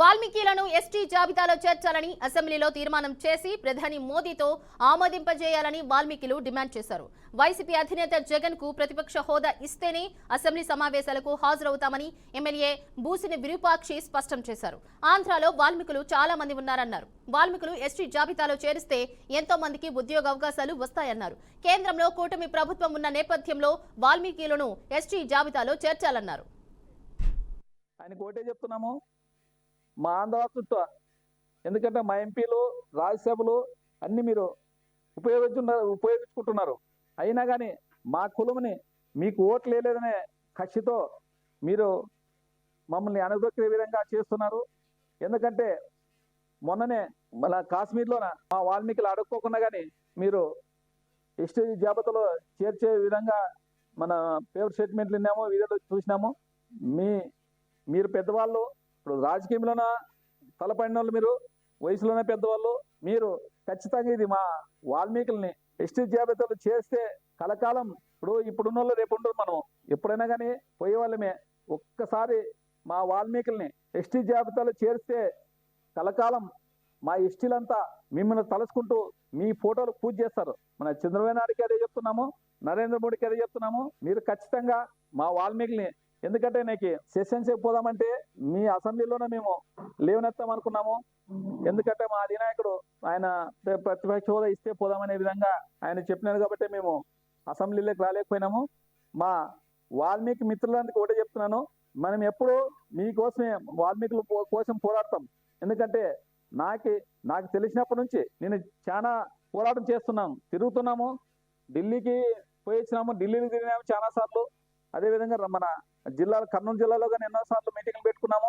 వాల్మీకిలను ST జాబితాలో చేర్చాలని అసెంబ్లీలో తీర్మానం చేసి ప్రధాని మోదీతో ఆమోదింపజేయాలని వాల్మీకిలు డిమాండ్ చేశారు. వైసీపీ అధినేత జగన్ కు ప్రతిపక్ష హోదా ఇస్తేనే అసెంబ్లీ సమావేశాలకు హాజరవుతామని ఎమ్మెల్యే బూసిని విరూపాక్షి స్పష్టం చేశారు. ఆంధ్రాలో వాల్మీకులు చాలా మంది ఉన్నారన్నారు. వాల్మీకులు ఎస్టీ జాబితాలో చేరిస్తే ఎంతో మందికి ఉద్యోగ అవకాశాలు వస్తాయన్నారు. కేంద్రంలో కూటమి ప్రభుత్వం ఉన్న నేపథ్యంలో వాల్మీకిలను ఎస్టీ జాబితాలో చేర్చాలన్నారు. మా ఆంధ్రరాష్ట్ర ఎందుకంటే మా ఎంపీలు రాజ్యసభలు అన్ని మీరు ఉపయోగించుకుంటున్నారు. అయినా కానీ మా కులముని మీకు ఓట్లు వేయలేదనే కక్షితో మీరు మమ్మల్ని అణగదొక్కే విధంగా చేస్తున్నారు. ఎందుకంటే మొన్ననే మన కాశ్మీర్లోన మా వాల్మీకులు అడుక్కోకుండా కానీ మీరు ఎస్టీ జాబితాలో చేర్చే విధంగా మన పేపర్ స్టేట్మెంట్లు విన్నాము, వీడియోలో చూసినాము. మీరు పెద్దవాళ్ళు, ఇప్పుడు రాజకీయంలోన తలపడిన వాళ్ళు, మీరు వయసులోనే పెద్దవాళ్ళు, మీరు ఖచ్చితంగా ఇది మా వాల్మీకుల్ని ఎస్టీ జాబితాలో చేస్తే కలకాలం ఇప్పుడున్న వాళ్ళు రేపు ఉండరు. మనం ఎప్పుడైనా కానీ పోయే వాళ్ళమే. ఒక్కసారి మా వాల్మీకుల్ని ఎస్టీ జాబితాలో చేరిస్తే కలకాలం మా ఎస్టీలంతా మిమ్మల్ని తలుచుకుంటూ మీ ఫోటోలు పూజ చేస్తారు. మన చంద్రబాబు నాయుడికి అదే చెప్తున్నాము, నరేంద్ర మోడీకి అదే చెప్తున్నాము. మీరు ఖచ్చితంగా మా వాల్మీకుల్ని, ఎందుకంటే నాకు సెషన్స్ పోదామంటే మీ అసెంబ్లీలోనే మేము లేవనెత్తాం అనుకున్నాము. ఎందుకంటే మా అధినాయకుడు ఆయన ప్రతిపక్ష హోదా ఇస్తే పోదామనే విధంగా ఆయన చెప్పినారు కాబట్టి మేము అసెంబ్లీలోకి రాలేకపోయినాము. మా వాల్మీకి మిత్రులందరికీ ఒకటే చెప్తున్నాను, మనం ఎప్పుడు మీకోసమే వాల్మీకుల కోసం పోరాడతాం. ఎందుకంటే నాకు తెలిసినప్పటి నుంచి నేను చాలా పోరాటం చేస్తున్నాము, తిరుగుతున్నాము. ఢిల్లీకి పోయి వచ్చినాము, ఢిల్లీకి తిరిగినాము చాలా సార్లు. అదేవిధంగా మన కర్నూలు జిల్లాలో కానీ ఎన్నోసార్లు మీటింగ్లు పెట్టుకున్నాము.